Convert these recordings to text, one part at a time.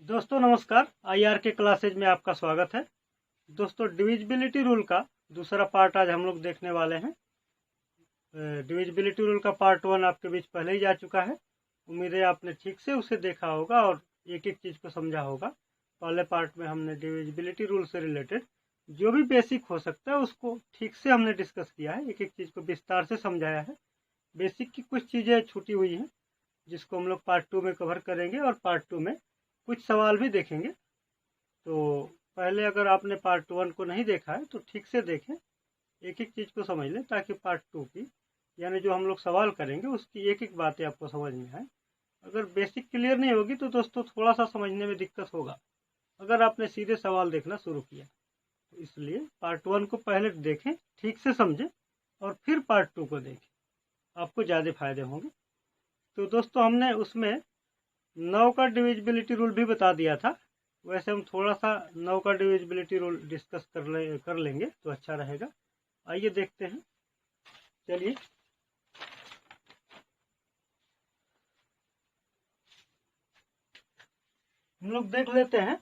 दोस्तों नमस्कार। आईआर के क्लासेज में आपका स्वागत है। दोस्तों डिविजिबिलिटी रूल का दूसरा पार्ट आज हम लोग देखने वाले हैं। डिविजिबिलिटी रूल का पार्ट 1 आपके बीच पहले ही जा चुका है। उम्मीद है आपने ठीक से उसे देखा होगा और एक एक चीज़ को समझा होगा। पहले पार्ट में हमने डिविजिबिलिटी रूल से रिलेटेड जो भी बेसिक हो सकता है उसको ठीक से हमने डिस्कस किया है, एक एक चीज़ को विस्तार से समझाया है। बेसिक की कुछ चीज़ें छूटी हुई हैं जिसको हम लोग पार्ट 2 में कवर करेंगे और पार्ट 2 में कुछ सवाल भी देखेंगे। तो पहले अगर आपने पार्ट 1 को नहीं देखा है तो ठीक से देखें, एक एक चीज़ को समझ लें ताकि पार्ट 2 की यानी जो हम लोग सवाल करेंगे उसकी एक एक बातें आपको समझ में आए। अगर बेसिक क्लियर नहीं होगी तो दोस्तों थोड़ा सा समझने में दिक्कत होगा अगर आपने सीधे सवाल देखना शुरू किया। तो इसलिए पार्ट 1 को पहले देखें, ठीक से समझें और फिर पार्ट 2 को देखें, आपको ज़्यादा फायदे होंगे। तो दोस्तों हमने उसमें 9 का डिविजिबिलिटी रूल भी बता दिया था। वैसे हम थोड़ा सा 9 का डिविजिबिलिटी रूल डिस्कस कर लेंगे तो अच्छा रहेगा। आइए देखते हैं। चलिए हम लोग देख लेते हैं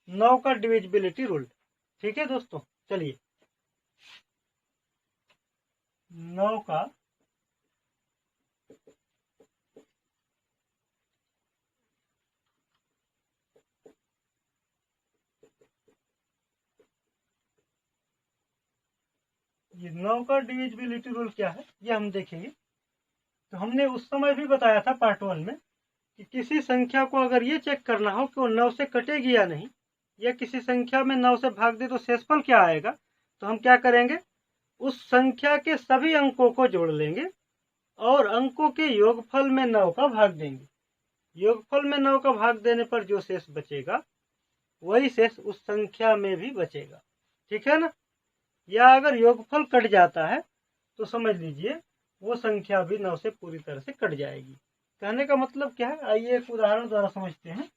9 का डिविजिबिलिटी रूल। ठीक है दोस्तों, चलिए 9 का ये 9 का डिविजिबिलिटी रूल क्या है ये हम देखेंगे। तो हमने उस समय भी बताया था पार्ट 1 में कि किसी संख्या को अगर ये चेक करना हो कि वो 9 से कटेगी या नहीं, या किसी संख्या में 9 से भाग दे तो शेषफल क्या आएगा, तो हम क्या करेंगे, उस संख्या के सभी अंकों को जोड़ लेंगे और अंकों के योगफल में 9 का भाग देंगे। योगफल में 9 का भाग देने पर जो शेष बचेगा वही शेष उस संख्या में भी बचेगा। ठीक है ना। या अगर योगफल कट जाता है तो समझ लीजिए वो संख्या भी 9 से पूरी तरह से कट जाएगी। कहने का मतलब क्या है, आइए एक उदाहरण द्वारा समझते हैं।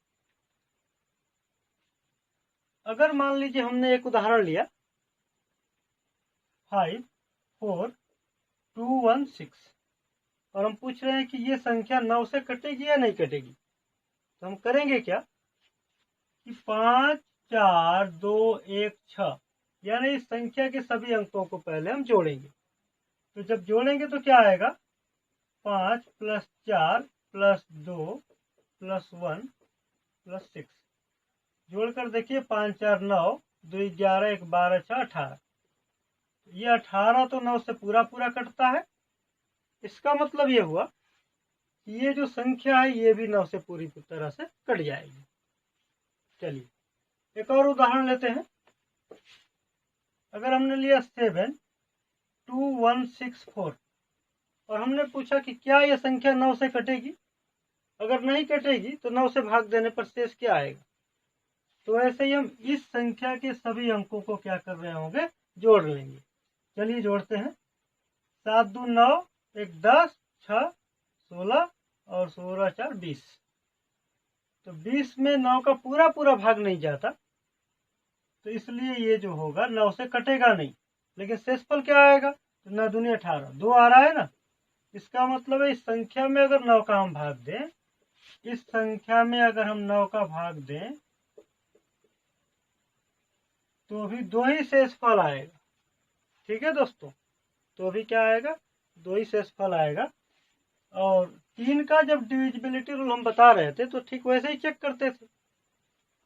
अगर मान लीजिए हमने एक उदाहरण लिया 54216 और हम पूछ रहे हैं कि ये संख्या 9 से कटेगी या नहीं कटेगी। तो हम करेंगे क्या कि 5 4 2 1 6 यानी इस संख्या के सभी अंकों को पहले हम जोड़ेंगे। तो जब जोड़ेंगे तो क्या आएगा, 5 + 4 + 2 + 1 + 6 जोड़कर देखिए 5 4 9 2 11 1 12 6 18। ये 18 तो 9 से पूरा कटता है। इसका मतलब ये हुआ कि ये जो संख्या है ये भी 9 से पूरी तरह से कट जाएगी। चलिए एक और उदाहरण लेते हैं। अगर हमने लिया 72164 और हमने पूछा कि क्या यह संख्या 9 से कटेगी। अगर नहीं कटेगी तो 9 से भाग देने पर शेष क्या आएगा। तो ऐसे ही हम इस संख्या के सभी अंकों को क्या कर रहे होंगे, जोड़ लेंगे। चलिए जोड़ते हैं। 7 2 9 1 10 6 16 और 16 4 20। तो 20 में 9 का पूरा भाग नहीं जाता, तो इसलिए ये जो होगा 9 से कटेगा नहीं। लेकिन शेषफल क्या आएगा, तो 9 दूनी 18 2 आ रहा है ना। इसका मतलब है इस संख्या में अगर 9 का हम भाग दें, इस संख्या में अगर हम 9 का भाग दें तो भी 2 ही शेषफल आएगा। ठीक है दोस्तों, तो भी क्या आएगा, 2 ही शेषफल आएगा। और 3 का जब डिविजिबिलिटी रूल हम बता रहे थे तो ठीक वैसे ही चेक करते थे,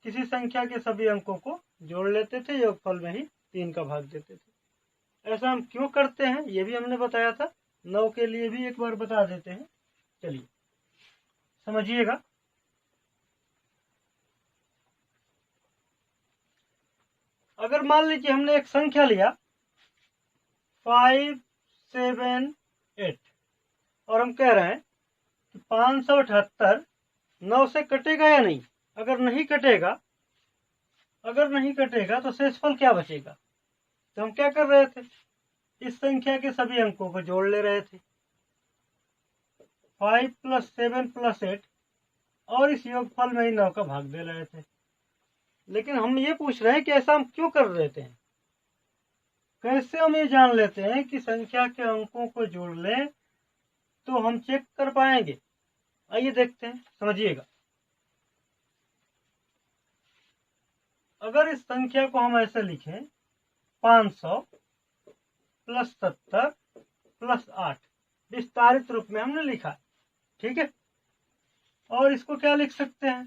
किसी संख्या के सभी अंकों को जोड़ लेते थे, योगफल में ही 3 का भाग देते थे। ऐसा हम क्यों करते हैं ये भी हमने बताया था। 9 के लिए भी एक बार बता देते हैं। चलिए समझिएगा। अगर मान लीजिए हमने एक संख्या लिया 578 और हम कह रहे हैं कि 578 9 से कटेगा या नहीं। अगर नहीं कटेगा तो शेषफल क्या बचेगा। तो हम क्या कर रहे थे, इस संख्या के सभी अंकों को जोड़ ले रहे थे, 5 + 7 + 8 और इस योगफल में ही 9 का भाग दे रहे थे। लेकिन हम ये पूछ रहे हैं कि ऐसा हम क्यों कर रहे हैं, कैसे हम ये जान लेते हैं कि संख्या के अंकों को जोड़ लें तो हम चेक कर पाएंगे। आइए देखते हैं, समझिएगा। अगर इस संख्या को हम ऐसे लिखें 500 प्लस 70 प्लस 8, विस्तारित रूप में हमने लिखा, ठीक है। और इसको क्या लिख सकते हैं,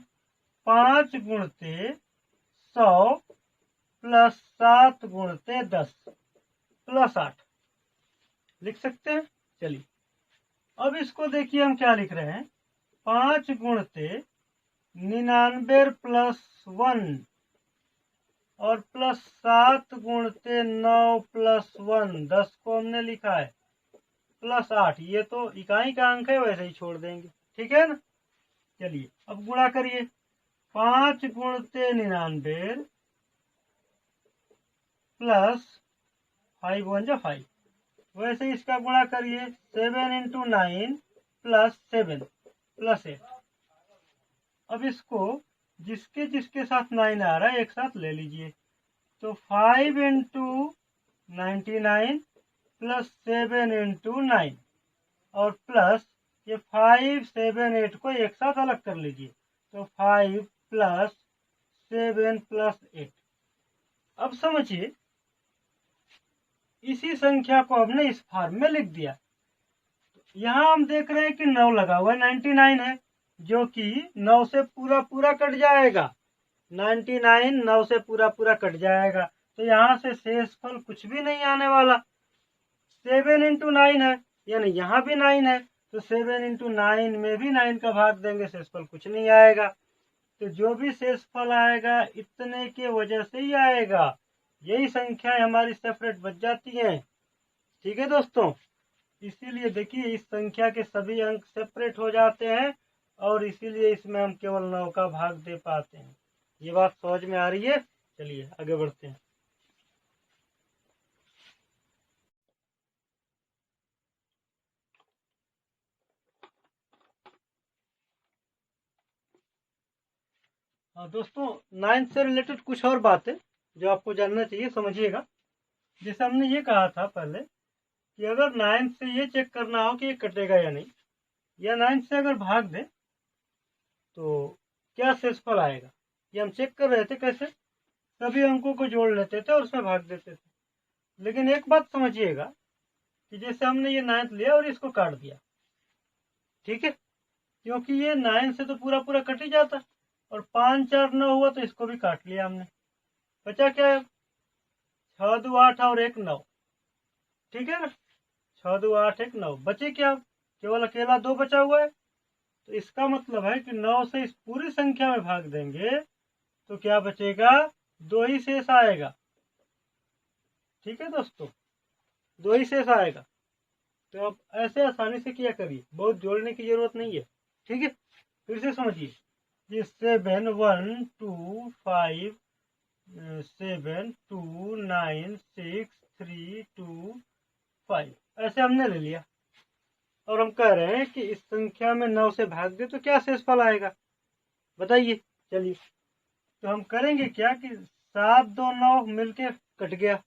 5 गुणते 100 प्लस 7 गुणते 10 प्लस 8 लिख सकते हैं। चलिए अब इसको देखिए हम क्या लिख रहे हैं, 5 गुणते 99 प्लस 1 और प्लस 7 गुणते 9 प्लस 1, 10 को हमने लिखा है प्लस 8, ये तो इकाई का अंक है, वैसे ही छोड़ देंगे, ठीक है ना। चलिए अब गुणा करिए, 5 गुणते 99 प्लस 5 1 जा 5, वैसे ही इसका गुणा करिए, 7 इंटू 9 प्लस 7 प्लस 8। अब इसको जिसके जिसके साथ 9 आ रहा है एक साथ ले लीजिए, तो 5 इंटू 99 प्लस 7 इंटू 9 और प्लस ये 5 7 8 को एक साथ अलग कर लीजिए, तो 5 प्लस 7 प्लस 8। अब समझिए इसी संख्या को हमने इस फॉर्म में लिख दिया। यहाँ हम देख रहे हैं कि 9 लगा हुआ है, 99 है, जो कि 9 से पूरा पूरा कट जाएगा, 99 9 से पूरा पूरा कट जाएगा, तो यहाँ से शेषफल कुछ भी नहीं आने वाला। 7 इंटू 9 है, यानी यहाँ भी 9 है, तो 7 इंटू 9 में भी 9 का भाग देंगे, शेषफल कुछ नहीं आएगा। तो जो भी शेषफल आएगा इतने के वजह से ही आएगा, यही संख्याएं हमारी सेपरेट बच जाती हैं, ठीक है दोस्तों। इसीलिए देखिए इस संख्या के सभी अंक सेपरेट हो जाते हैं और इसीलिए इसमें हम केवल 9 का भाग दे पाते हैं। ये बात समझ में आ रही है। चलिए आगे बढ़ते हैं। दोस्तों 9th से रिलेटेड कुछ और बातें जो आपको जानना चाहिए, समझिएगा। जैसे हमने ये कहा था पहले कि अगर 9th से ये चेक करना हो कि ये कटेगा या नहीं, या 9th से अगर भाग दें तो क्या शेषफल आएगा, ये हम चेक कर रहे थे। कैसे, सभी अंकों को जोड़ लेते थे और उसमें भाग देते थे। लेकिन एक बात समझिएगा कि जैसे हमने ये 9th लिया और इसको काट दिया, ठीक है, क्योंकि ये 9 से तो पूरा पूरा कट ही जाता, और 5 4 9 हुआ तो इसको भी काट लिया हमने। बचा क्या है, 6 2 8 और 1 9, ठीक है ना, 6 2 8 1 9, बचे क्या, केवल अकेला 2 बचा हुआ है। तो इसका मतलब है कि 9 से इस पूरी संख्या में भाग देंगे तो क्या बचेगा, 2 ही शेष आएगा, ठीक है दोस्तों, 2 ही शेष आएगा। तो आप ऐसे आसानी से किया करिए, बहुत जोड़ने की जरूरत नहीं है, ठीक है। फिर से समझिए, ये 7 1 2 5 7 2 9 6 3 2 5 ऐसे हमने ले लिया, और हम कह रहे हैं कि इस संख्या में 9 से भाग दे तो क्या शेषफल आएगा, बताइए। चलिए तो हम करेंगे क्या कि 7 2 9 मिलके कट गया,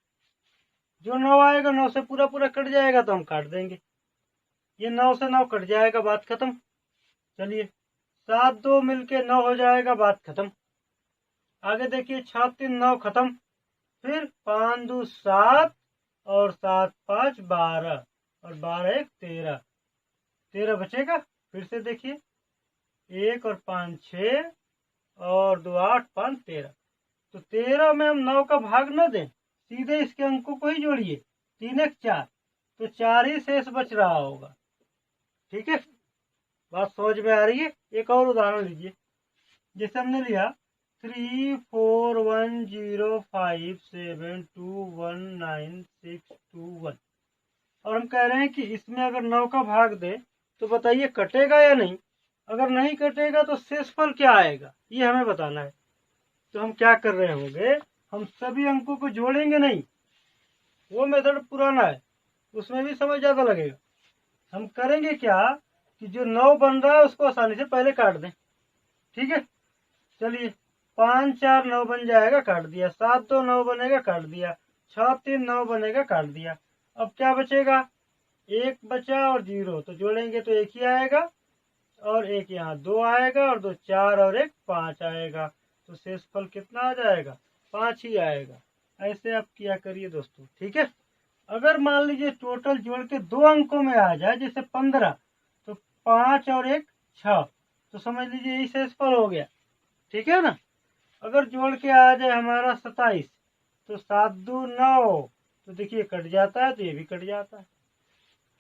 जो 9 आएगा 9 से पूरा पूरा कट जाएगा तो हम काट देंगे, ये 9 से 9 कट जाएगा, बात खत्म। चलिए 7 2 मिलके 9 हो जाएगा, बात खत्म। आगे देखिए 6 3 9 खत्म, फिर 5 2 7 और 7 5 12 और 12 1 13, 13 बचेगा। फिर से देखिए 1 और 5 6 और 2 8 5 13, तो 13 में हम 9 का भाग न दें, सीधे इसके अंकों को ही जोड़िए, 3 1 4, तो 4 ही शेष बच रहा होगा, ठीक है। बात समझ में आ रही है। एक और उदाहरण लीजिए, जैसे हमने लिया 3 4 1 0 5 7 2 1 9 6 2 1, और हम कह रहे हैं कि इसमें अगर 9 का भाग दे तो बताइए कटेगा या नहीं। अगर नहीं कटेगा तो शेषफल क्या आएगा, ये हमें बताना है। तो हम क्या कर रहे होंगे, हम सभी अंकों को जोड़ेंगे नहीं, वो मेथड पुराना है, उसमें भी समय ज्यादा लगेगा। हम करेंगे क्या कि जो 9 बन रहा है उसको आसानी से पहले काट दें, ठीक है। चलिए 5 4 9 बन जाएगा, काट दिया, 7 2 9 बनेगा, काट दिया, 6 3 9 बनेगा, काट दिया। अब क्या बचेगा, 1 बचा और 0, तो जोड़ेंगे तो 1 ही आएगा, और 1 यहाँ 2 आएगा, और 2 4 और 1 5 आएगा, तो शेषफल कितना आ जाएगा, 5 ही आएगा। ऐसे आप किया करिए दोस्तों, ठीक है। अगर मान लीजिए टोटल जोड़ के 2 अंकों में आ जाए, जैसे 15, तो 5 और 1 6, तो समझ लीजिए यही शेषफल हो गया, ठीक है ना। अगर जोड़ के आ जाए हमारा 27, तो 7 2 9, तो देखिए कट जाता है, तो ये भी कट जाता है।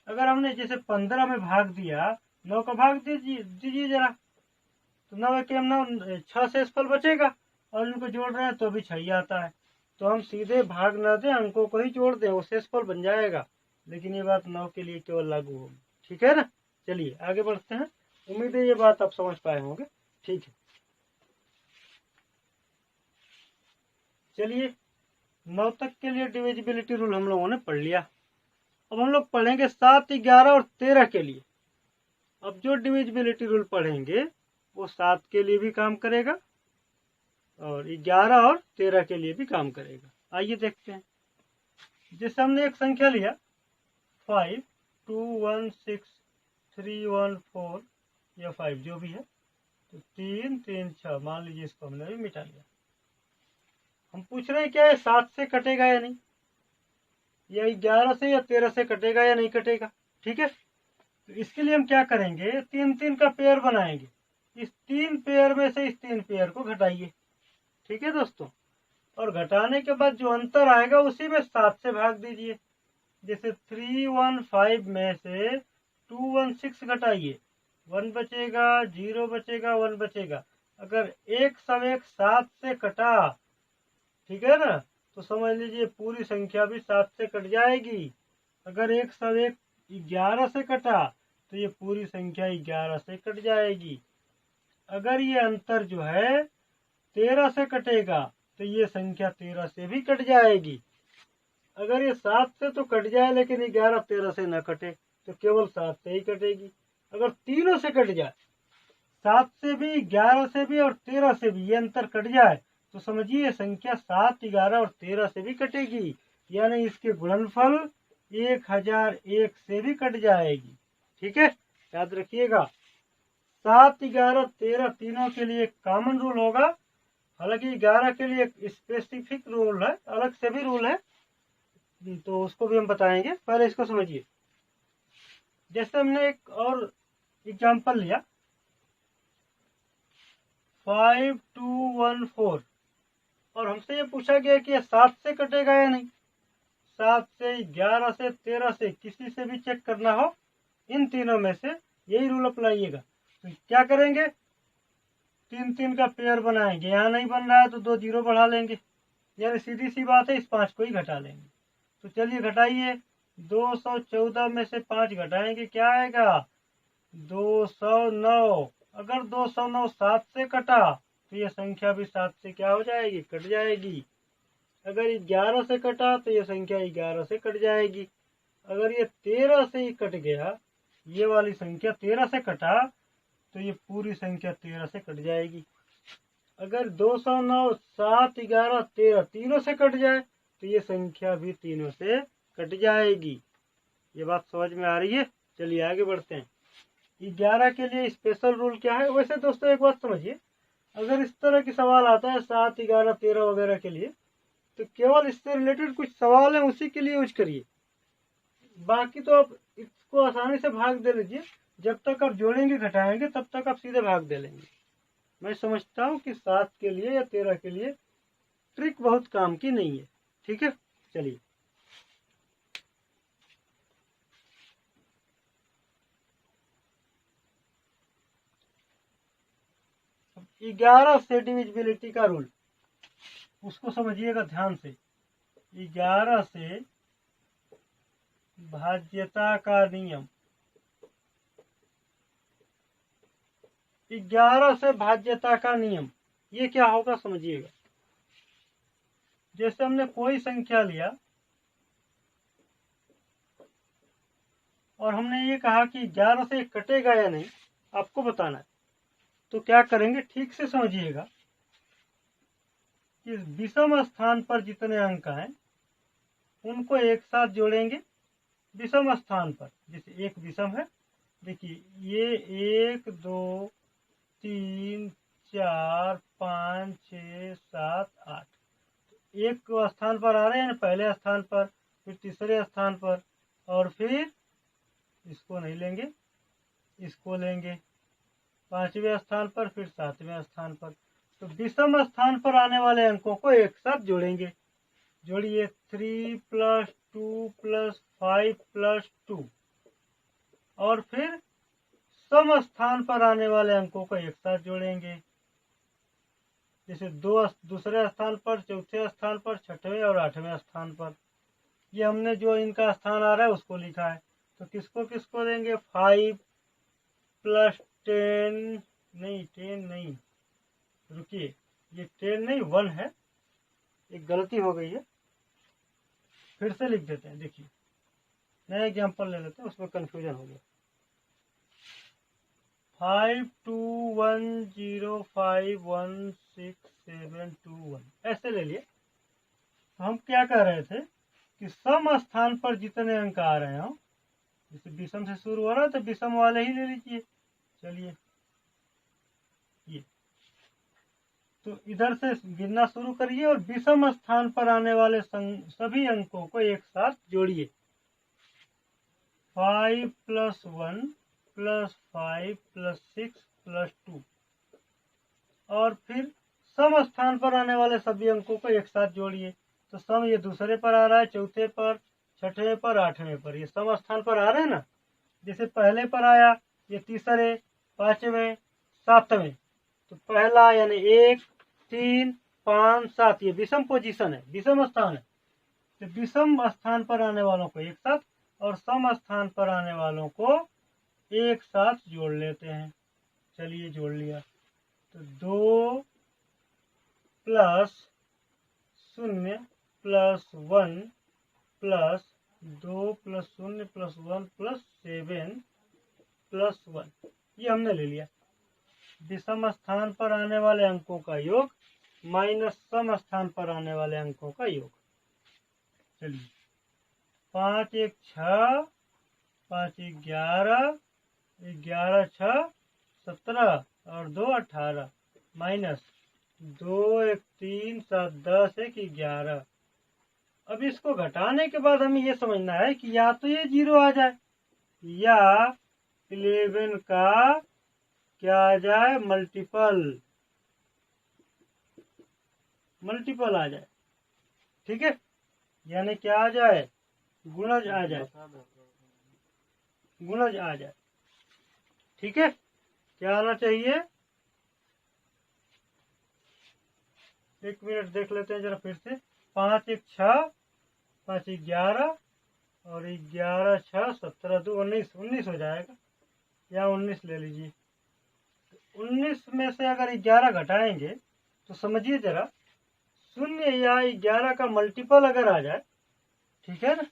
अगर हमने जैसे 15 में भाग दिया, 9 का भाग दीजिए जरा, तो 9 के 9 6 शेषफल बचेगा, और इनको जोड़ रहे हैं तो भी 6 ही आता है। तो हम सीधे भाग न दें, अंकों को ही जोड़ दें, वो शेषफल बन जाएगा। लेकिन ये बात 9 के लिए केवल लागू होगी, ठीक है ना। चलिए आगे बढ़ते हैं। उम्मीद है ये बात आप समझ पाए होंगे, ठीक है। चलिए 9 तक के लिए डिविजिबिलिटी रूल हम लोगों ने पढ़ लिया। अब हम लोग पढ़ेंगे 7, 11 और 13 के लिए। अब जो डिविजिबिलिटी रूल पढ़ेंगे वो 7 के लिए भी काम करेगा और 11 और 13 के लिए भी काम करेगा। आइए देखते हैं। जैसे हमने एक संख्या लिया 5 2 1 6 3 1 4 या 5 जो भी है, तो 3 3 6, मान लीजिए इसको हमने भी मिटा लिया। हम पूछ रहे हैं क्या ये 7 से कटेगा या नहीं, या 11 से या 13 से कटेगा या नहीं कटेगा, ठीक है। तो इसके लिए हम क्या करेंगे, 3 3 का पेयर बनाएंगे। इस 3 पेयर में से इस 3 पेयर को घटाइए, ठीक है दोस्तों। और घटाने के बाद जो अंतर आएगा उसी में 7 से भाग दीजिए। जैसे 3 1 5 में से 2 1 6 घटाइए, 1 बचेगा, 0 बचेगा, 1 बचेगा। अगर एक सवेक 7 से कटा, ठीक है ना, तो समझ लीजिए पूरी संख्या भी 7 से कट जाएगी। अगर एक सवेक 11 से कटा, तो ये पूरी संख्या 11 से कट जाएगी। अगर ये अंतर जो है 13 से कटेगा, तो ये संख्या 13 से भी कट जाएगी। अगर ये 7 से तो कट जाए, लेकिन 11 13 से न कटे, तो केवल 7 से ही कटेगी। अगर तीनों से कट जाए, 7 से भी, 11 से भी और 13 से भी, ये अंतर कट जाए, तो समझिए संख्या 7, 11 और 13 से भी कटेगी। यानी इसके गुणनफल 1001 से भी कट जाएगी, ठीक है। याद रखिएगा 7, 11, 13 तीनों के लिए कॉमन रूल होगा। हालांकि 11 के लिए एक स्पेसिफिक रूल है, अलग से भी रूल है, तो उसको भी हम बताएंगे। पहले इसको समझिए। जैसे हमने एक और एग्जांपल लिया 5 2 1 4, और हमसे ये पूछा गया कि 7 से कटेगा या नहीं। 7 से, 11 से, 13 से, किसी से भी चेक करना हो, इन तीनों में से यही रूल अप्लाइएगा। तो क्या करेंगे, 3 3 का पेयर बनाएंगे। यहाँ नहीं बन रहा है तो 2 0 बढ़ा लेंगे, यानी सीधी सी बात है, इस 5 को ही घटा लेंगे। तो चलिए घटाइए, 214 में से 5 घटाएंगे, क्या आएगा 209। अगर 209 7 से कटा, तो ये संख्या भी 7 से क्या हो जाएगी, कट जाएगी। अगर 11 से कटा, तो ये संख्या 11 से कट जाएगी। अगर ये 13 से ही कट गया, ये वाली संख्या 13 से कटा, तो ये पूरी संख्या 13 से कट जाएगी। अगर 209 7 11 13 तीनों से कट जाए, तो ये संख्या भी तीनों से कट जाएगी। ये बात समझ में आ रही है। चलिए आगे बढ़ते हैं। 11 के लिए स्पेशल रूल क्या है। वैसे दोस्तों एक बात समझिए, अगर इस तरह की सवाल आता है 7 11 13 वगैरह के लिए, तो केवल इससे रिलेटेड कुछ सवाल है उसी के लिए यूज करिए। बाकी तो आप इसको आसानी से भाग दे लीजिए। जब तक आप जोड़ेंगे घटाएंगे, तब तक आप सीधे भाग दे लेंगे। मैं समझता हूँ कि 7 के लिए या 13 के लिए ट्रिक बहुत काम की नहीं है, ठीक है। चलिए 11 से डिविजिबिलिटी का रूल, उसको समझिएगा ध्यान से। 11 से भाज्यता का नियम, 11 से भाज्यता का नियम, ये क्या होगा समझिएगा। जैसे हमने कोई संख्या लिया और हमने ये कहा कि 11 से कटेगा या नहीं, आपको बताना है। तो क्या करेंगे, ठीक से समझिएगा। इस विषम स्थान पर जितने अंक हैं उनको एक साथ जोड़ेंगे। विषम स्थान पर, जैसे एक विषम है, देखिए ये 1 2 3 4 5 6 7 8, एक स्थान पर आ रहे हैं, पहले स्थान पर, फिर तीसरे स्थान पर, और फिर इसको नहीं लेंगे, इसको लेंगे 5वें स्थान पर, फिर 7वें स्थान पर। तो विषम स्थान पर आने वाले अंकों को एक साथ जोड़ेंगे। जोड़िए 3 + 2 + 5 + 2, और फिर सम स्थान पर आने वाले अंकों को एक साथ जोड़ेंगे। जैसे दूसरे स्थान पर, चौथे स्थान पर, 6वें और 8वें स्थान पर। ये हमने जो इनका स्थान आ रहा है उसको लिखा है। तो किसको किसको देंगे? 5 + 10 नहीं, 10 नहीं, रुकिए, ये 10 नहीं 1 है, एक गलती हो गई है, फिर से लिख देते हैं। देखिए नया एग्जाम्पल ले लेते हैं, उसमें कंफ्यूजन हो गया। 5 2 1 0 5 1 6 7 2 1 ऐसे ले लिए। तो हम क्या कह रहे थे कि सम स्थान पर जितने अंक आ रहे हो, जैसे विषम से शुरू हो रहा है तो विषम वाले ही ले लीजिए। चलिए ये तो इधर से गिनना शुरू करिए और विषम स्थान पर आने वाले सभी अंकों को एक साथ जोड़िए। 5 + 1 + 5 + 6 + 2, और फिर सम स्थान पर आने वाले सभी अंकों को एक साथ जोड़िए। तो सम ये दूसरे पर आ रहा है, चौथे पर, 6वें पर, 8वें पर, ये सम स्थान पर आ रहे हैं ना। जैसे पहले पर आया ये तीसरे, 5वें, 7वें, तो पहला यानी 1 3 5 7, ये विषम पोजीशन है, विषम स्थान है। तो विषम स्थान पर आने वालों को एक साथ और सम स्थान पर आने वालों को एक साथ जोड़ लेते हैं। चलिए जोड़ लिया। तो 2 + 0 + 1 + 2 + 0 + 1 + 7 + 1, ये हमने ले लिया। विषम स्थान पर आने वाले अंकों का योग माइनस सम स्थान पर आने वाले अंकों का योग। चलिए 5 1 6, 5 1 11, 11 6 17 और 2 18, माइनस 2 1 3 7 10 1 11। अब इसको घटाने के बाद हमें ये समझना है कि या तो ये 0 आ जाए या 11 का क्या आ जाए? मल्टीपल आ जाए। ठीक है, यानी क्या आ जाए? गुणज आ जाए, गुणज आ जाए। ठीक है, क्या आना चाहिए? एक मिनट देख लेते हैं जरा फिर से। 5 1 6, 5 1 11 और 11 6 17 2 19, 19 हो जाएगा, या 19 ले लीजिए। 19 में से अगर 11 घटाएंगे तो समझिए जरा, 0 या 11 का मल्टीपल अगर आ जाए, ठीक है ना,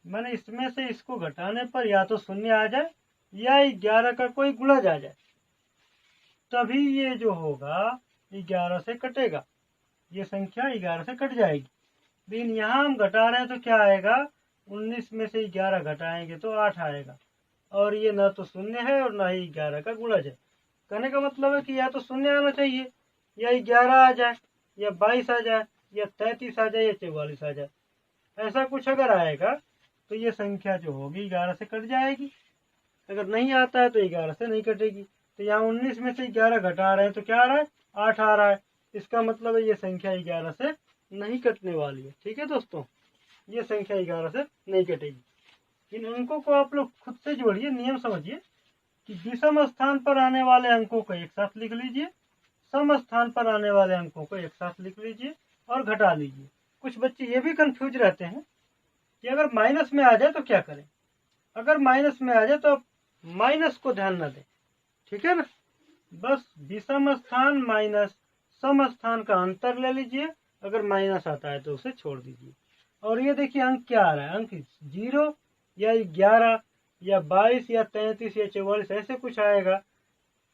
मैंने इसमें से इसको घटाने पर या तो 0 आ जाए या 11 का कोई गुणज आ जाए, तभी ये जो होगा 11 से कटेगा, ये संख्या 11 से कट जाएगी। लेकिन यहाँ हम घटा रहे हैं तो क्या आएगा? 19 में से 11 घटाएंगे तो 8 आएगा, और ये ना तो 0 है और ना ही 11 का गुणज है। कहने का मतलब है कि या तो 0 आना चाहिए, या 11 आ जाए, या 22 आ जाए, या 33 आ जाए, या 44 आ जाए। ऐसा कुछ अगर आएगा तो ये संख्या जो होगी 11 से कट जाएगी। अगर नहीं आता है तो 11 से नहीं कटेगी। तो यहाँ 19 में से 11 घटा रहे हैं तो क्या आ रहा है? 8 आ रहा है। इसका मतलब है ये संख्या 11 से नहीं कटने वाली है। ठीक है दोस्तों, ये संख्या 11 से नहीं कटेगी। इन अंकों को आप लोग खुद से जोड़िए, नियम समझिए कि विषम स्थान पर आने वाले अंकों को एक साथ लिख लीजिए, सम स्थान पर आने वाले अंकों को एक साथ लिख लीजिए और घटा लीजिए। कुछ बच्चे ये भी कंफ्यूज रहते हैं कि अगर माइनस में आ जाए तो क्या करें। अगर माइनस में आ जाए तो माइनस को ध्यान न दें, ठीक है ना, बस विषम स्थान माइनस सम स्थान का अंतर ले लीजिए। अगर माइनस आता है तो उसे छोड़ दीजिए। और ये देखिए अंक क्या आ रहा है, अंक 0 या 11 या 22 या 33 या 44 ऐसे कुछ आएगा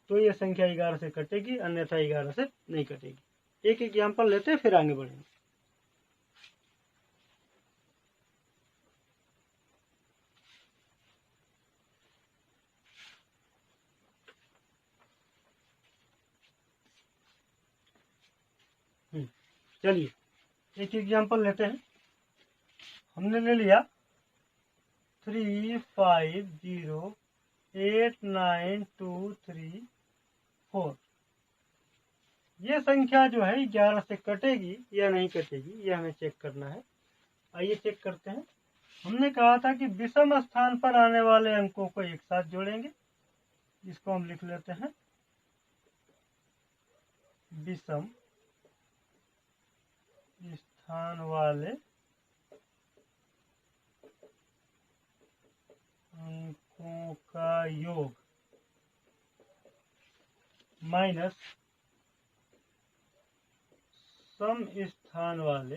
तो ये संख्या 11 से कटेगी, अन्यथा 11 से नहीं कटेगी। एक एग्जाम्पल लेते हैं फिर आगे बढ़ेंगे। चलिए एक एग्जांपल लेते हैं। हमने ले लिया 35089234। ये संख्या जो है 11 से कटेगी या नहीं कटेगी, ये हमें चेक करना है। आइए चेक करते हैं। हमने कहा था कि विषम स्थान पर आने वाले अंकों को एक साथ जोड़ेंगे। इसको हम लिख लेते हैं विषम स्थान वाले अंकों का योग माइनस सम स्थान वाले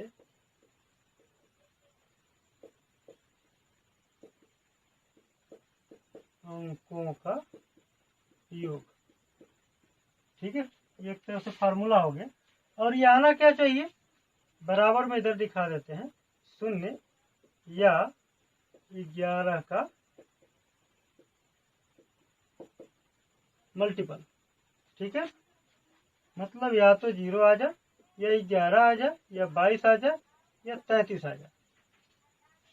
अंकों का योग। ठीक है, ये एक तरह से फार्मूला हो गया। और ये आना क्या चाहिए, बराबर में इधर दिखा देते हैं 0 या 11 का मल्टीपल। ठीक है, मतलब या तो 0 आ जाए या 11 आ जाए या 22 आ जाए या 33 आ जाए।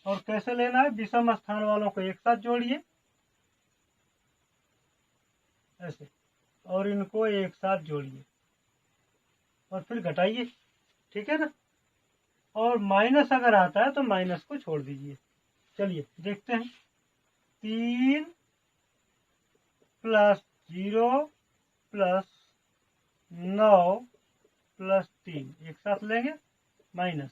और कैसे लेना है, विषम स्थान वालों को एक साथ जोड़िए ऐसे, और इनको एक साथ जोड़िए और फिर घटाइए। ठीक है ना, और माइनस अगर आता है तो माइनस को छोड़ दीजिए। चलिए देखते हैं। 3 + 0 + 9 + 3 एक साथ लेंगे माइनस,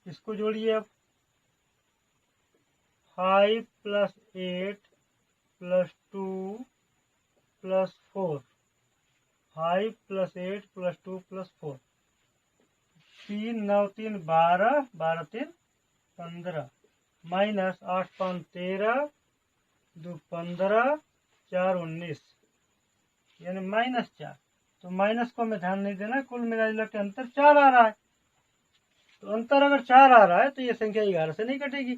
इसको जोड़िए अब। 5 + 8 + 2 + 4, 5 + 8 + 2 + 4, 3 9 3 12, 12 3 15, माइनस 8 5 13, 2 15, 4 19, यानी -4। तो माइनस को हमें ध्यान नहीं देना, कुल मिला के अंतर 4 आ रहा है। तो अंतर अगर 4 आ रहा है तो ये संख्या 11 से नहीं कटेगी,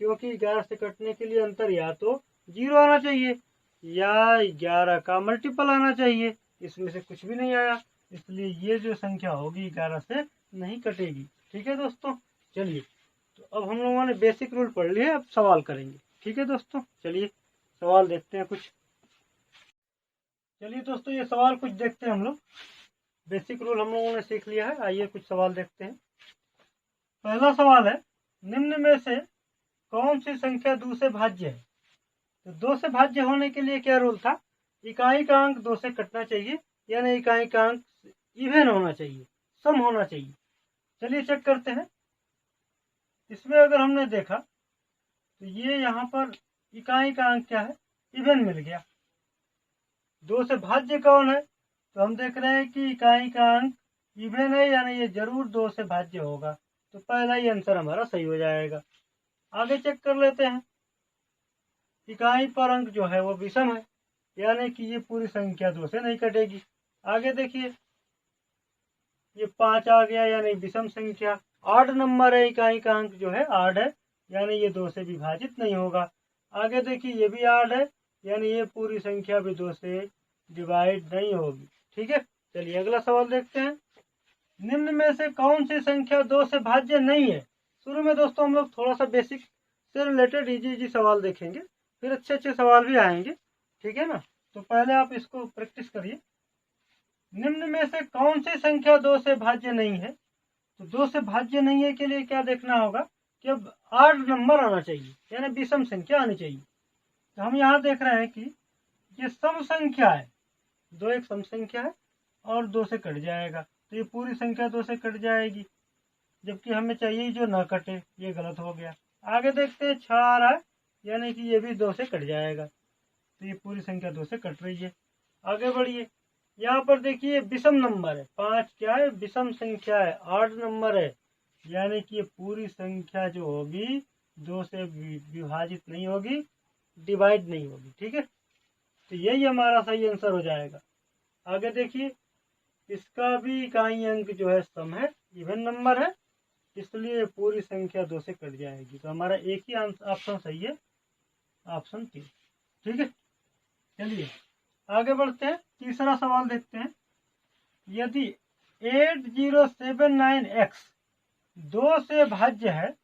क्योंकि 11 से कटने के लिए अंतर या तो 0 आना चाहिए या 11 का मल्टीपल आना चाहिए। इसमें से कुछ भी नहीं आया, इसलिए ये जो संख्या होगी 11 से नहीं कटेगी। ठीक है दोस्तों, चलिए तो अब हम लोगों ने बेसिक रूल पढ़ लिए, अब सवाल करेंगे। ठीक है दोस्तों, चलिए सवाल देखते हैं कुछ। चलिए दोस्तों, ये सवाल कुछ देखते हैं हम लोग। बेसिक रूल हम लोगों ने सीख लिया है, आइए कुछ सवाल देखते हैं। पहला सवाल है, निम्न में से कौन सी संख्या 2 से भाज्य है। तो 2 से भाज्य होने के लिए क्या रूल था, इकाई का अंक 2 से कटना चाहिए, यानी इकाई का अंक इवन होना चाहिए, सम होना चाहिए। चलिए चेक करते हैं। इसमें अगर हमने देखा तो ये यहाँ पर इकाई का अंक क्या है, इवन मिल गया। 2 से भाज्य कौन है, तो हम देख रहे हैं कि इकाई का अंक इवन है, यानी ये जरूर 2 से भाज्य होगा। तो पहला ही आंसर हमारा सही हो जाएगा। आगे चेक कर लेते हैं। इकाई पर अंक जो है वो विषम है, यानी कि ये पूरी संख्या 2 से नहीं कटेगी। आगे देखिए, ये 5 आ गया, यानी विषम संख्या। 8 नंबर है, इकाई का अंक जो है 8 है, यानी ये 2 से विभाजित नहीं होगा। आगे देखिए, ये भी 8 है, यानी ये पूरी संख्या भी 2 से डिवाइड नहीं होगी। ठीक है, चलिए अगला सवाल देखते हैं। निम्न में से कौन सी संख्या 2 से भाज्य नहीं है। शुरू में दोस्तों हम लोग थोड़ा सा बेसिक से रिलेटेड इजी सवाल देखेंगे, फिर अच्छे सवाल भी आएंगे। ठीक है ना, तो पहले आप इसको प्रैक्टिस करिए। निम्न में से कौन सी संख्या 2 से भाज्य नहीं है। तो 2 से भाज्य नहीं है के लिए क्या देखना होगा कि अब 8 नंबर आना चाहिए, यानी विषम संख्या आनी चाहिए। तो हम यहाँ देख रहे हैं कि ये सम संख्या है, 2 एक सम संख्या है और 2 से कट जाएगा, तो ये पूरी संख्या 2 से कट जाएगी, जबकि हमें चाहिए जो ना कटे, ये गलत हो गया। आगे देखते हैं, 6 आ रहा है, यानी कि ये भी 2 से कट जाएगा, तो ये पूरी संख्या 2 से कट रही है। आगे बढ़िए, यहाँ पर देखिए विषम नंबर है, 5 क्या है, विषम संख्या है, 8 नंबर है, यानी कि ये पूरी संख्या जो होगी 2 से विभाजित नहीं होगी, डिवाइड नहीं होगी। ठीक है, तो यही हमारा सही आंसर हो जाएगा। आगे देखिए, इसका भी इकाई अंक जो है सम है, इवन नंबर है, इसलिए पूरी संख्या 2 से कट जाएगी। तो हमारा एक ही ऑप्शन सही है, ऑप्शन 3। ठीक है, चलिए आगे बढ़ते हैं, तीसरा सवाल देखते हैं। यदि 8079x 2 से भाज्य है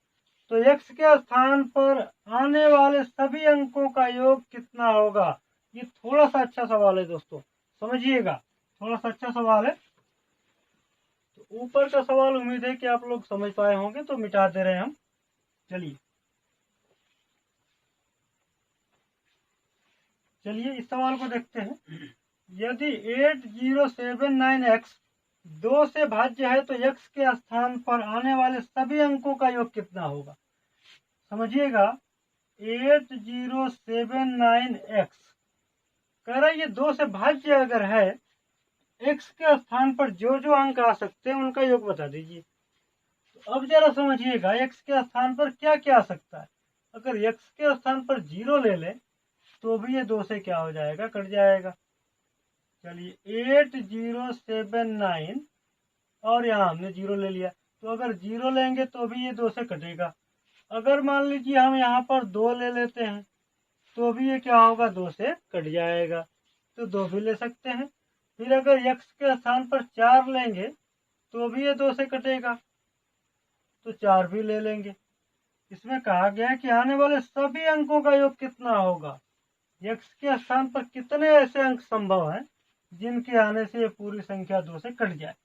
तो x के स्थान पर आने वाले सभी अंकों का योग कितना होगा। ये थोड़ा सा अच्छा सवाल है दोस्तों, समझिएगा, थोड़ा सा अच्छा सवाल है। तो ऊपर का सवाल उम्मीद है कि आप लोग समझ पाए होंगे, तो मिटा दे रहे हैं हम। चलिए इस सवाल को देखते हैं। यदि 8079x 2 से भाज्य है तो x के स्थान पर आने वाले सभी अंकों का योग कितना होगा। समझिएगा, 8079x कह रहा है ये 2 से भाज्य अगर है, x के स्थान पर जो जो अंक आ सकते हैं उनका योग बता दीजिए। तो अब जरा समझिएगा, x के स्थान पर क्या क्या आ सकता है। अगर x के स्थान पर 0 ले लें तो भी ये 2 से क्या हो जाएगा, कट जाएगा। चलिए 8079 और यहाँ हमने 0 ले लिया, तो अगर 0 लेंगे तो भी ये 2 से कटेगा। अगर मान लीजिए हम यहाँ पर 2 ले लेते हैं तो भी ये क्या होगा, 2 से कट जाएगा, तो 2 भी ले सकते हैं। फिर अगर x के स्थान पर 4 लेंगे तो भी ये 2 से कटेगा, तो 4 भी ले लेंगे। इसमें कहा गया है कि आने वाले सभी अंकों का योग कितना होगा। x के स्थान पर कितने ऐसे अंक संभव हैं जिनके आने से ये पूरी संख्या 2 से कट जाए।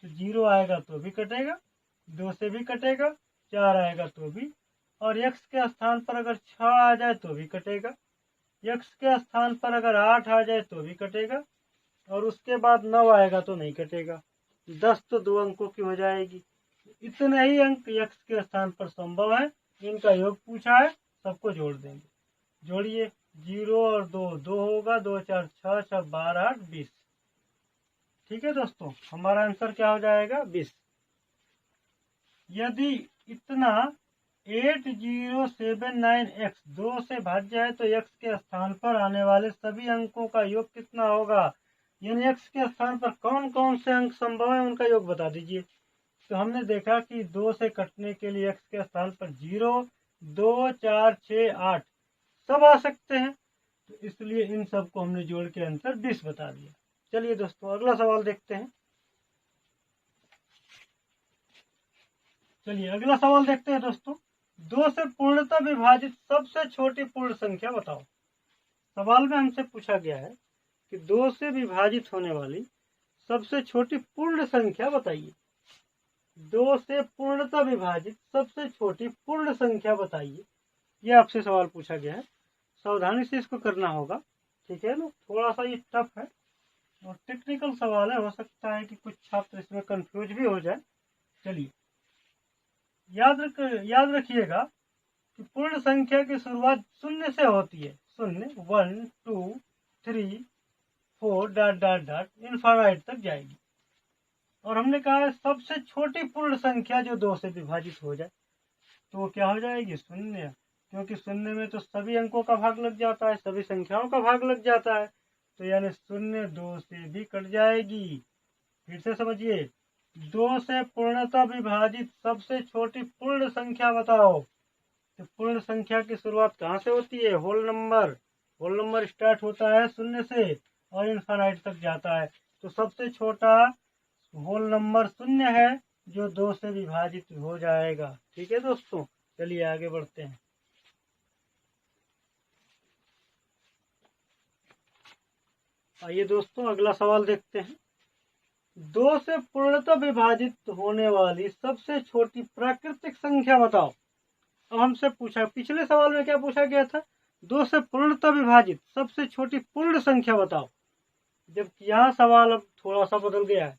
तो 0 आएगा तो भी कटेगा, 2 से भी कटेगा, 4 आएगा तो भी, और x के स्थान पर अगर 6 आ जाए तो भी कटेगा, x के स्थान पर अगर 8 आ जाए तो भी कटेगा, और उसके बाद 9 आएगा तो नहीं कटेगा। 10 तो 2 अंकों की हो जाएगी। इतने ही अंक x के स्थान पर संभव है, इनका योग पूछा है, सबको जोड़ देंगे। जोड़िए, 0 और 2 2 होगा, 2 4 6 6 12 8 20। ठीक है दोस्तों, हमारा आंसर क्या हो जाएगा, 20। यदि इतना 8079x 2 से भाज्य है तो x के स्थान पर आने वाले सभी अंकों का योग कितना होगा। यानी x के स्थान पर कौन कौन से अंक संभव है उनका योग बता दीजिए। तो हमने देखा कि 2 से कटने के लिए x के स्थान पर 0 2 4 6 8 सब आ सकते हैं, तो इसलिए इन सब को हमने जोड़ के आंसर 20 बता दिया। चलिए दोस्तों अगला सवाल देखते हैं। चलिए अगला सवाल देखते हैं दोस्तों। 2 से पूर्णतः विभाजित सबसे छोटी पूर्ण संख्या बताओ। सवाल में हमसे पूछा गया है कि 2 से विभाजित होने वाली सबसे छोटी पूर्ण संख्या बताइए। 2 से पूर्णतः विभाजित सबसे छोटी पूर्ण संख्या बताइए, ये आपसे सवाल पूछा गया है। सावधानी से इसको करना होगा, ठीक है ना। थोड़ा सा ये टफ है और टेक्निकल सवाल है, हो सकता है कि कुछ छात्र इसमें कंफ्यूज भी हो जाए। चलिए याद रखिएगा कि पूर्ण संख्या की शुरुआत 0 से होती है। 0 1 2 3 4 डॉट डॉट डॉट इनफाइनाइट तक जाएगी। और हमने कहा है सबसे छोटी पूर्ण संख्या जो 2 से विभाजित हो जाए तो वो क्या हो जाएगी, 0, क्योंकि 0 में तो सभी अंकों का भाग लग जाता है, सभी संख्याओं का भाग लग जाता है, तो यानी 0 2 से भी कट जाएगी। फिर से समझिए, 2 से पूर्णतः विभाजित सबसे छोटी पूर्ण संख्या बताओ। तो पूर्ण संख्या की शुरुआत कहाँ से होती है, होल नंबर स्टार्ट होता है 0 से और इनफाइनाइट तक जाता है। तो सबसे छोटा होल नंबर 0 है जो 2 से विभाजित हो जाएगा। ठीक है दोस्तों, चलिए आगे बढ़ते हैं। आइए दोस्तों अगला सवाल देखते हैं। 2 से पूर्णतः विभाजित होने वाली सबसे छोटी प्राकृतिक संख्या बताओ। अब हमसे पूछा, पिछले सवाल में क्या पूछा गया था, 2 से पूर्णतः विभाजित सबसे छोटी पूर्ण संख्या बताओ, जबकि यहाँ सवाल अब थोड़ा सा बदल गया है।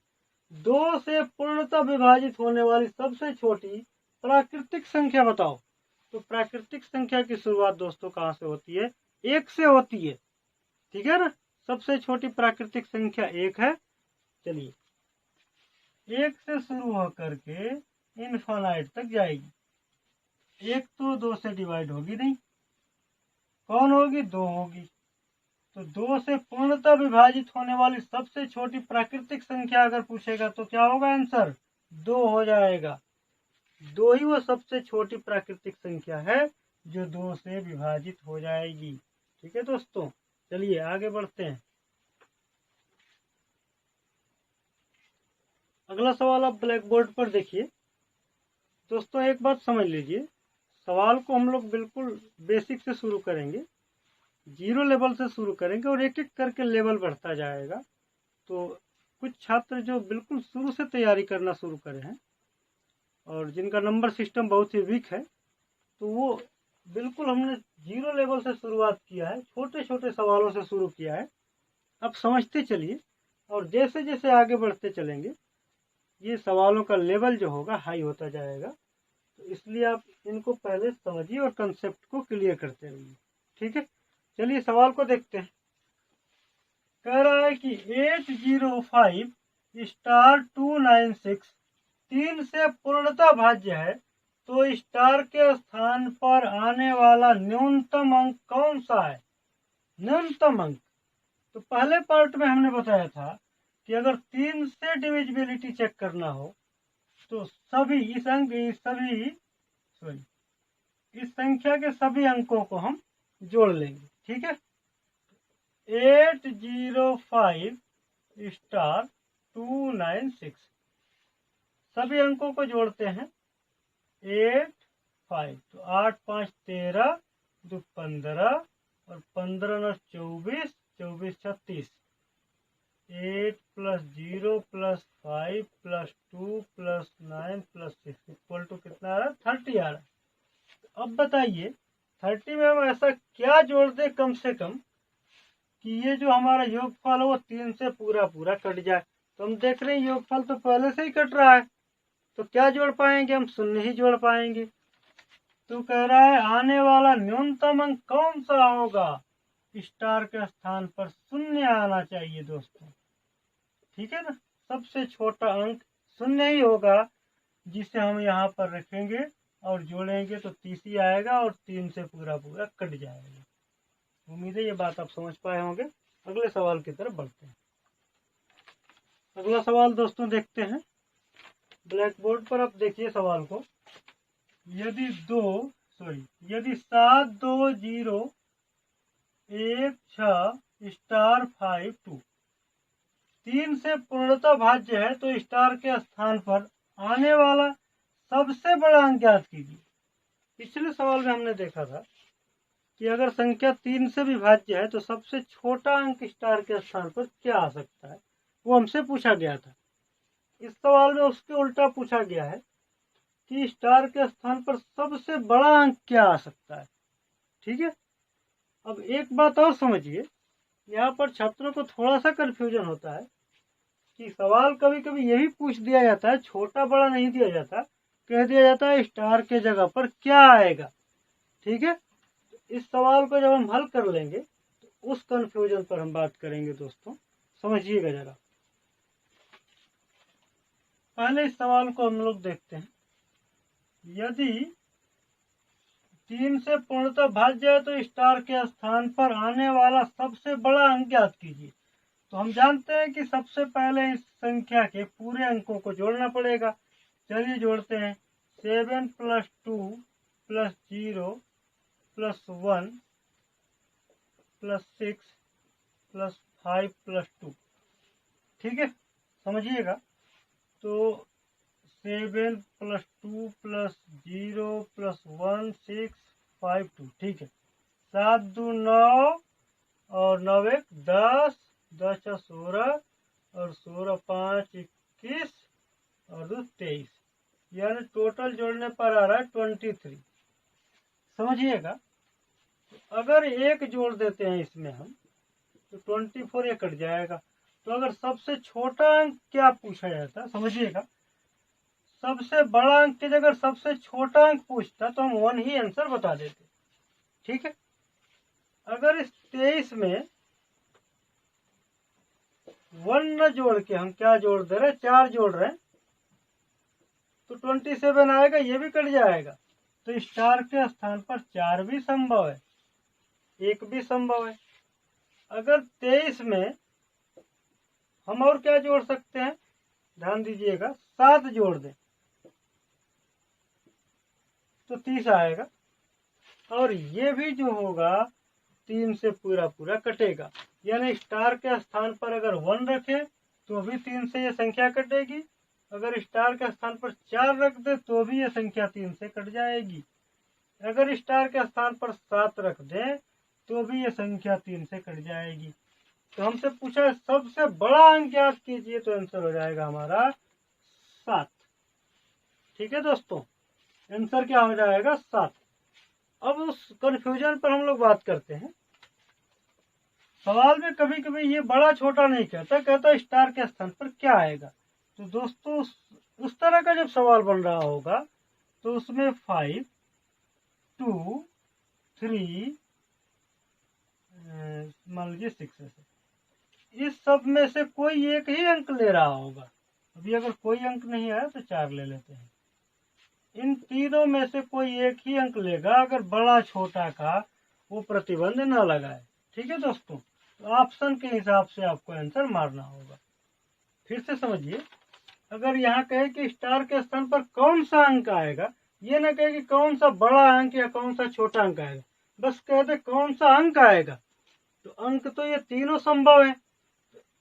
2 से पूर्णतः विभाजित होने वाली सबसे छोटी प्राकृतिक संख्या बताओ। तो प्राकृतिक संख्या की शुरुआत दोस्तों कहाँ से होती है, 1 से होती है। ठीक है ना, सबसे छोटी प्राकृतिक संख्या 1 है। चलिए 1 से शुरू होकर के इनफाइनाइट तक जाएगी। 1 तो 2 से डिवाइड होगी नहीं, कौन होगी, 2 होगी। तो 2 से पूर्णतः विभाजित होने वाली सबसे छोटी प्राकृतिक संख्या अगर पूछेगा तो क्या होगा आंसर, 2 हो जाएगा। 2 ही वो सबसे छोटी प्राकृतिक संख्या है जो 2 से विभाजित हो जाएगी। ठीक है दोस्तों, चलिए आगे बढ़ते हैं। अगला सवाल आप ब्लैक बोर्ड पर देखिए। दोस्तों एक बात समझ लीजिए, सवाल को हम लोग बिल्कुल बेसिक से शुरू करेंगे, 0 लेवल से शुरू करेंगे और एक एक करके लेवल बढ़ता जाएगा। तो कुछ छात्र जो बिल्कुल शुरू से तैयारी करना शुरू करे हैं और जिनका नंबर सिस्टम बहुत ही वीक है, तो वो बिल्कुल हमने 0 लेवल से शुरुआत किया है, छोटे छोटे सवालों से शुरू किया है। अब समझते चलिए और जैसे जैसे आगे बढ़ते चलेंगे ये सवालों का लेवल जो होगा हाई होता जाएगा। तो इसलिए आप इनको पहले समझिए और कंसेप्ट को क्लियर करते रहिए, ठीक है। चलिए सवाल को देखते हैं। कह रहा है कि 805 स्टार 296 3 से पूर्णता भाज्य है, तो स्टार के स्थान पर आने वाला न्यूनतम अंक कौन सा है? न्यूनतम अंक तो पहले पार्ट में हमने बताया था कि अगर 3 से डिविजिबिलिटी चेक करना हो तो सभी इस संख्या के सभी अंकों को हम जोड़ लेंगे, ठीक है। 805 स्टार 296 सभी अंकों को जोड़ते हैं। 8 5 तो 8 5 13 2 15 और 15 9 24 24 36। 8 + 0 + 5 + 2 + 9 + 6 इक्वल टू कितना आ रहा है? 30 आ रहा है। तो अब बताइए 30 में हम ऐसा क्या जोड़ दें कम से कम कि ये जो हमारा योगफल है वो 3 से पूरा पूरा कट जाए। तो हम देख रहे हैं योगफल तो पहले से ही कट रहा है, तो क्या जोड़ पाएंगे? हम शून्य ही जोड़ पाएंगे। तो कह रहा है आने वाला न्यूनतम अंक कौन सा होगा? स्टार के स्थान पर शून्य आना चाहिए दोस्तों, ठीक है ना। सबसे छोटा अंक शून्य ही होगा, जिसे हम यहाँ पर रखेंगे और जोड़ेंगे तो 30 ही आएगा और 3 से पूरा पूरा कट जाएगा। उम्मीद है ये बात आप समझ पाए होंगे। अगले सवाल की तरफ बढ़ते हैं। अगला सवाल दोस्तों देखते हैं। ब्लैक बोर्ड पर आप देखिए सवाल को। यदि 7 2 0 1 6 स्टार 5 2 3 से पूर्णता भाज्य है, तो स्टार के स्थान पर आने वाला सबसे बड़ा अंक ज्ञात कीजिए। पिछले सवाल में हमने देखा था कि अगर संख्या 3 से विभाज्य है तो सबसे छोटा अंक स्टार के स्थान पर क्या आ सकता है, वो हमसे पूछा गया था। इस सवाल में उसके उल्टा पूछा गया है कि स्टार के स्थान पर सबसे बड़ा अंक क्या आ सकता है, ठीक है। अब एक बात और समझिए, यहाँ पर छात्रों को थोड़ा सा कंफ्यूजन होता है कि सवाल कभी कभी यही पूछ दिया जाता है, छोटा बड़ा नहीं दिया जाता, कह दिया जाता है स्टार के जगह पर क्या आएगा, ठीक है। इस सवाल को जब हम हल कर लेंगे तो उस कंफ्यूजन पर हम बात करेंगे दोस्तों, समझिएगा जरा। पहले इस सवाल को हम लोग देखते हैं। यदि 3 से पूर्णतः भाज्य है तो स्टार के स्थान पर आने वाला सबसे बड़ा अंक ज्ञात कीजिए। तो हम जानते हैं कि सबसे पहले इस संख्या के पूरे अंकों को जोड़ना पड़ेगा। चलिए जोड़ते हैं। 7 + 2 + 0 + 1 + 6 + 5 + 2, ठीक है, समझिएगा। तो 7 + 2 + 0 + 1 6 5 2, ठीक है। 7 2 9 और 9 1 10 10 6 16 और 16 5 21 और 2 23, यानी टोटल जोड़ने पर आ रहा है 23, समझिएगा। अगर एक जोड़ देते हैं इसमें हम तो 24 ये कट जाएगा। तो अगर सबसे छोटा अंक क्या पूछा जाता है, समझिएगा, सबसे बड़ा अंक की जगह सबसे छोटा अंक पूछता तो हम 1 ही आंसर बता देते, ठीक है। अगर इस 23 में 1 न जोड़ के हम क्या जोड़ दे रहे हैं, 4 जोड़ रहे हैं, तो 27 आएगा, ये भी कट जाएगा। तो स्टार के स्थान पर 4 भी संभव है, 1 भी संभव है। अगर 23 में हम और क्या जोड़ सकते हैं, ध्यान दीजिएगा, 7 जोड़ दें तो 30 आएगा। और ये भी जो होगा 3 से पूरा पूरा कटेगा। यानी स्टार के स्थान पर अगर 1 रखे तो भी 3 से ये संख्या कटेगी, अगर स्टार के स्थान पर 4 रख दे तो भी ये संख्या 3 से कट जाएगी, अगर स्टार के स्थान पर 7 रख दे तो भी ये संख्या 3 से कट जाएगी। तो हमसे पूछा है सबसे बड़ा अंक ज्ञात कीजिए, तो आंसर हो जाएगा हमारा 7। ठीक है दोस्तों, आंसर क्या हो जाएगा 7। अब उस कंफ्यूजन पर हम लोग बात करते हैं। सवाल में कभी कभी ये बड़ा छोटा नहीं कहता, कहता स्टार के स्थान पर क्या आएगा। तो दोस्तों उस तरह का जब सवाल बन रहा होगा तो उसमें 5, 2, 3 मान लीजिए 6 ऐसे, इस सब में से कोई एक ही अंक ले रहा होगा। अभी अगर कोई अंक नहीं आया तो 4 ले लेते हैं। इन तीनों में से कोई एक ही अंक लेगा, अगर बड़ा छोटा का वो प्रतिबंध न लगाए। ठीक है दोस्तों, तो ऑप्शन के हिसाब से आपको आंसर मारना होगा। फिर से समझिए, अगर यहाँ कहे कि स्टार के स्थान पर कौन सा अंक आएगा, ये ना कहे कि कौन सा बड़ा अंक या कौन सा छोटा अंक आएगा, बस कह दे कौन सा अंक आएगा। तो अंक तो ये तीनों संभव है,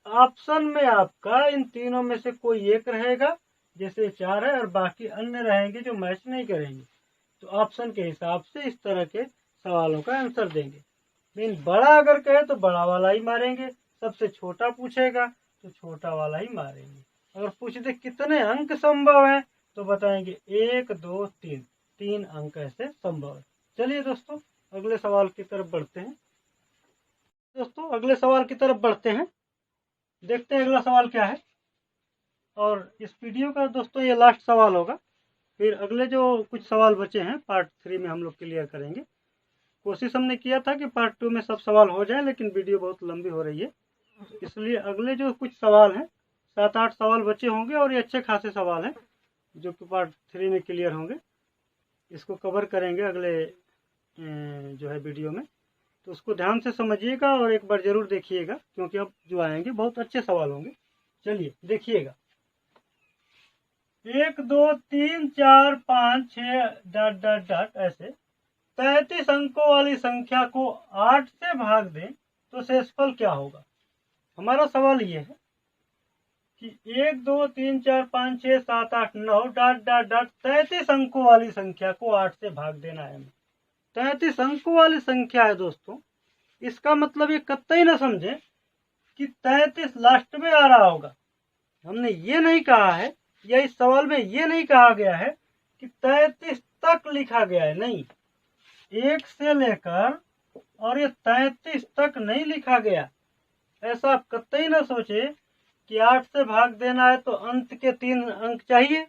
ऑप्शन में आपका इन तीनों में से कोई एक रहेगा, जैसे 4 है, और बाकी अन्य रहेंगे जो मैच नहीं करेंगे। तो ऑप्शन के हिसाब से इस तरह के सवालों का आंसर देंगे। लेकिन बड़ा अगर कहे तो बड़ा वाला ही मारेंगे, सबसे छोटा पूछेगा तो छोटा वाला ही मारेंगे। अगर पूछ दे कितने अंक संभव है तो बताएंगे 1, 2, 3, 3 अंक ऐसे संभव है। चलिए दोस्तों अगले सवाल की तरफ बढ़ते हैं। दोस्तों अगले सवाल की तरफ बढ़ते हैं, देखते हैं अगला सवाल क्या है। और इस वीडियो का दोस्तों ये लास्ट सवाल होगा, फिर अगले जो कुछ सवाल बचे हैं पार्ट 3 में हम लोग क्लियर करेंगे। कोशिश हमने किया था कि पार्ट 2 में सब सवाल हो जाए, लेकिन वीडियो बहुत लंबी हो रही है, इसलिए अगले जो कुछ सवाल हैं 7-8 सवाल बचे होंगे और ये अच्छे खासे सवाल हैं जो कि पार्ट 3 में क्लियर होंगे। इसको कवर करेंगे अगले जो है वीडियो में, तो उसको ध्यान से समझिएगा और एक बार जरूर देखिएगा, क्योंकि अब जो आएंगे बहुत अच्छे सवाल होंगे। चलिए देखिएगा, 1, 2, 3, 4, 5, 6 ... ऐसे 33 अंकों वाली संख्या को 8 से भाग दें तो शेषफल क्या होगा। हमारा सवाल ये है कि 1, 2, 3, 4, 5, 6, 7, 8, 9 ... 33 अंकों वाली संख्या को 8 से भाग देना है हमें। 33 अंकों वाली संख्या है दोस्तों, इसका मतलब ये कतई ना समझे कि 33 लास्ट में आ रहा होगा। हमने ये नहीं कहा है, या इस सवाल में ये नहीं कहा गया है कि 33 तक लिखा गया है, नहीं, 1 से लेकर और ये 33 तक नहीं लिखा गया। ऐसा आप कतई ना सोचे कि 8 से भाग देना है तो अंत के 3 अंक चाहिए,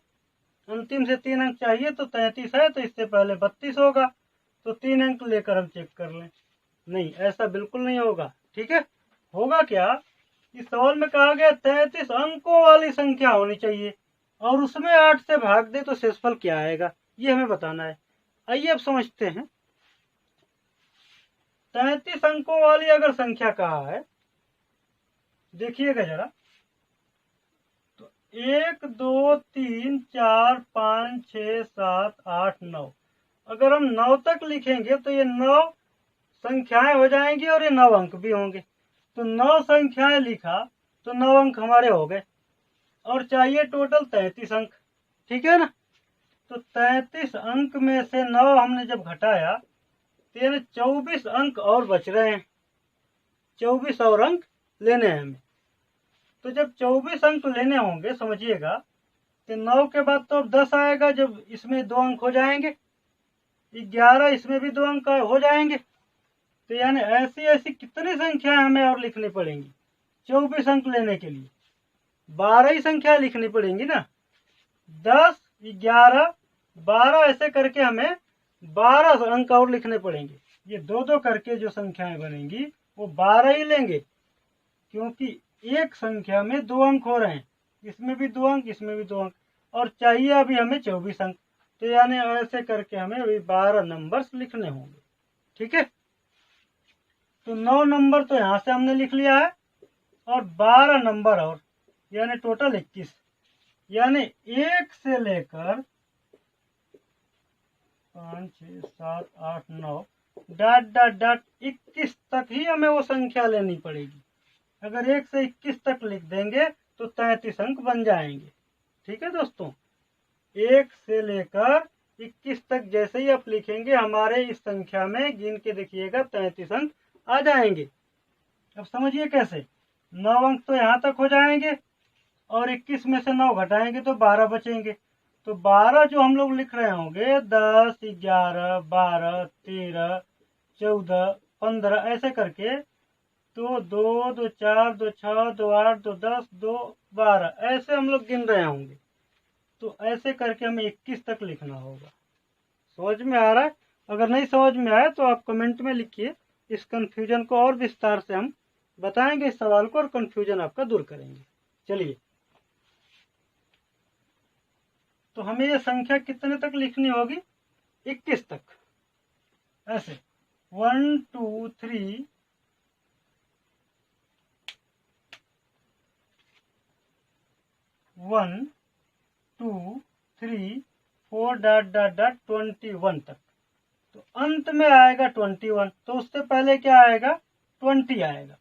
अंतिम से 3 अंक चाहिए, तो 33 है तो इससे पहले 32 होगा, तो 3 अंक लेकर हम चेक कर लें। नहीं, ऐसा बिल्कुल नहीं होगा। ठीक है, होगा क्या, इस सवाल में कहा गया 33 अंकों वाली संख्या होनी चाहिए और उसमें 8 से भाग दे तो शेषफल क्या आएगा, ये हमें बताना है। आइए अब समझते हैं। 33 अंकों वाली अगर संख्या कहा है, देखिएगा जरा, तो 1, 2, 3, 4, 5, 6, 7, 8, 9, अगर हम 9 तक लिखेंगे तो ये 9 संख्याएं हो जाएंगी और ये 9 अंक भी होंगे। तो 9 संख्याएं लिखा तो 9 अंक हमारे हो गए, और चाहिए टोटल 33 अंक। ठीक है ना, तो 33 अंक में से 9 हमने जब घटाया तो यानी 24 अंक और बच रहे हैं, 24 और अंक लेने हैं हमें। तो जब 24 अंक लेने होंगे, समझिएगा, तो 9 के बाद तो अब 10 आएगा, जब इसमें 2 अंक हो जाएंगे, 11 इसमें भी 2 अंक हो जाएंगे। तो यानी ऐसी ऐसी कितनी संख्याएं हमें और लिखनी पड़ेंगी 24 अंक लेने के लिए, 12 ही संख्या लिखनी पड़ेंगी ना, 10, 11, 12 ऐसे करके हमें 12 अंक और लिखने पड़ेंगे। ये 2-2 करके जो संख्याएं बनेंगी वो 12 ही लेंगे, क्योंकि एक संख्या में 2 अंक हो रहे हैं, इसमें भी 2 अंक, इसमें भी 2 अंक, और चाहिए अभी हमें 24 अंक। तो यानी ऐसे करके हमें अभी 12 नंबर्स लिखने होंगे। ठीक है, तो 9 नंबर तो यहाँ से हमने लिख लिया है और 12 नंबर और, यानी टोटल 21, यानी 1 से लेकर 5, 6, 7, 8, 9 डॉट डॉट डॉट 21 तक ही हमें वो संख्या लेनी पड़ेगी। अगर 1 से 21 तक लिख देंगे तो 33 अंक बन जाएंगे। ठीक है दोस्तों, 1 से लेकर 21 तक जैसे ही आप लिखेंगे हमारे इस संख्या में गिन के देखिएगा 33 अंक आ जाएंगे। अब समझिए कैसे। 9 अंक तो यहाँ तक हो जाएंगे और 21 में से 9 घटाएंगे तो 12 बचेंगे। तो 12 जो हम लोग लिख रहे होंगे 10, 11, 12, 13, 14, 15 ऐसे करके, तो 2, 2, 4, 2, 6, 2, 8, 2, 10, 2, 12 ऐसे हम लोग गिन रहे होंगे। तो ऐसे करके हमें 21 तक लिखना होगा। समझ में आ रहा है? अगर नहीं समझ में आया तो आप कमेंट में लिखिए। इस कंफ्यूजन को और विस्तार से हम बताएंगे इस सवाल को और कंफ्यूजन आपका दूर करेंगे। चलिए, तो हमें ये संख्या कितने तक लिखनी होगी? 21 तक। ऐसे 1, 2, 3, 1, 2, 3, 4 डॉट डॉट डॉट 21 तक। तो अंत में आएगा 21, तो उससे पहले क्या आएगा? 20 आएगा।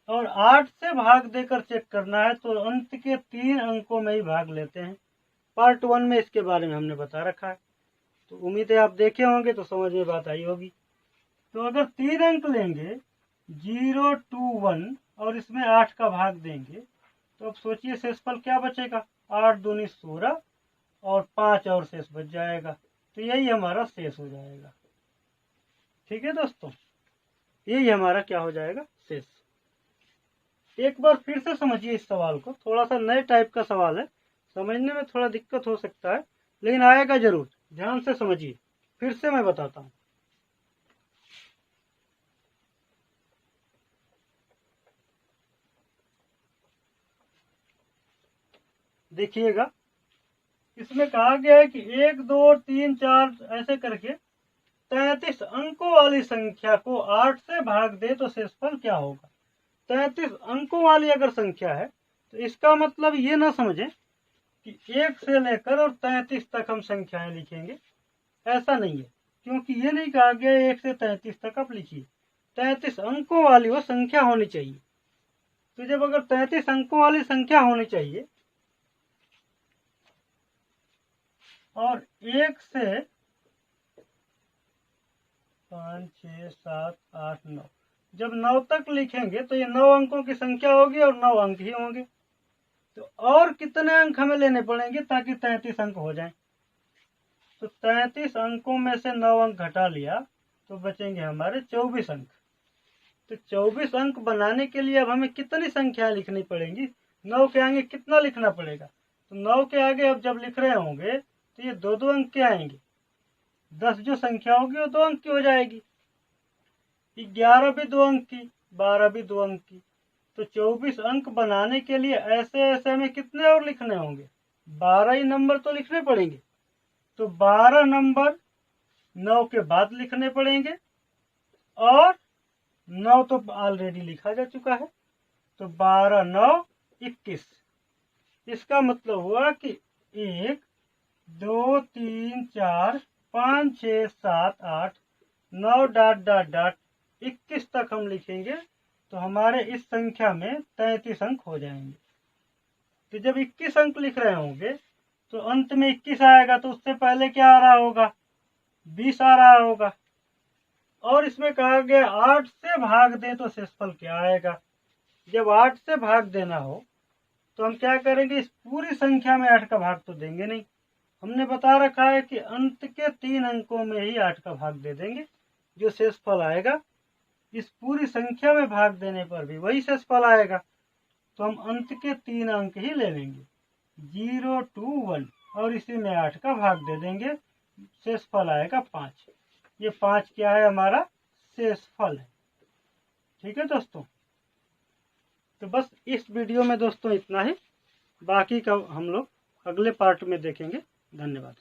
और 8 से भाग देकर चेक करना है तो अंत के 3 अंकों में ही भाग लेते हैं। पार्ट 1 में इसके बारे में हमने बता रखा है, तो उम्मीद है आप देखे होंगे तो समझ में बात आई होगी। तो अगर 3 अंक लेंगे 0, 2, 1 और इसमें 8 का भाग देंगे तो अब सोचिए शेषफल क्या बचेगा? 8 दूनी 16 और 5 और शेष बच जाएगा। तो यही हमारा शेष हो जाएगा। ठीक है दोस्तों, यही हमारा क्या हो जाएगा? शेष। एक बार फिर से समझिए इस सवाल को। थोड़ा सा नए टाइप का सवाल है, समझने में थोड़ा दिक्कत हो सकता है लेकिन आएगा जरूर। ध्यान से समझिए, फिर से मैं बताता हूं। देखिएगा, इसमें कहा गया है कि 1, 2, 3, 4 ऐसे करके 33 अंकों वाली संख्या को 8 से भाग दे तो शेषफल क्या होगा? 33 अंकों वाली अगर संख्या है तो इसका मतलब ये ना समझें कि 1 से लेकर और 33 तक हम संख्याएं लिखेंगे। ऐसा नहीं है, क्योंकि ये नहीं कहा गया 1 से 33 तक आप लिखिए। 33 अंकों वाली वो संख्या होनी चाहिए। तो जब अगर 33 अंकों वाली संख्या होनी चाहिए और 1 से 5, 6, 7, 8, 9 जब 9 तक लिखेंगे तो ये 9 अंकों की संख्या होगी और 9 अंक ही होंगे। तो और कितने अंक हमें लेने पड़ेंगे ताकि 33 अंक हो जाएं? तो 33 अंकों में से 9 अंक घटा लिया तो बचेंगे हमारे 24 अंक। तो 24 अंक बनाने के लिए अब हमें कितनी संख्याएं लिखनी पड़ेंगी? 9 के आगे कितना लिखना पड़ेगा? तो 9 के आगे अब जब लिख रहे होंगे तो ये 2-2 अंक के आएंगे। 10 जो संख्या होगी वो 2 अंक की हो जाएगी, 11 भी 2 अंक की, 12 भी 2 अंक की। तो 24 अंक बनाने के लिए ऐसे ऐसे हमें कितने और लिखने होंगे? 12 ही नंबर तो लिखने पड़ेंगे। तो 12 नंबर 9 के बाद लिखने पड़ेंगे और 9 तो ऑलरेडी लिखा जा चुका है। तो 12, 9, 21। इसका मतलब हुआ कि 1, 2, 3, 4, 5, 6, 7, 8, 9 डॉट डॉट डॉट 21 तक हम लिखेंगे तो हमारे इस संख्या में 33 अंक हो जाएंगे। तो जब 21 अंक लिख रहे होंगे तो अंत में 21 आएगा तो उससे पहले क्या आ रहा होगा? 20 आ रहा होगा। और इसमें कहा गया 8 से भाग दे तो शेषफल क्या आएगा? जब 8 से भाग देना हो तो हम क्या करेंगे? इस पूरी संख्या में 8 का भाग तो देंगे नहीं। हमने बता रखा है कि अंत के 3 अंकों में ही 8 का भाग दे देंगे। जो शेषफल आएगा इस पूरी संख्या में भाग देने पर भी वही शेषफल आएगा। तो हम अंत के 3 अंक ही ले लेंगे, 0, 2, 1 और इसी में 8 का भाग दे देंगे। शेषफल आएगा 5। ये 5 क्या है? हमारा शेषफल है। ठीक है दोस्तों, तो बस इस वीडियो में दोस्तों इतना ही। बाकी का हम लोग अगले पार्ट में देखेंगे। धन्यवाद।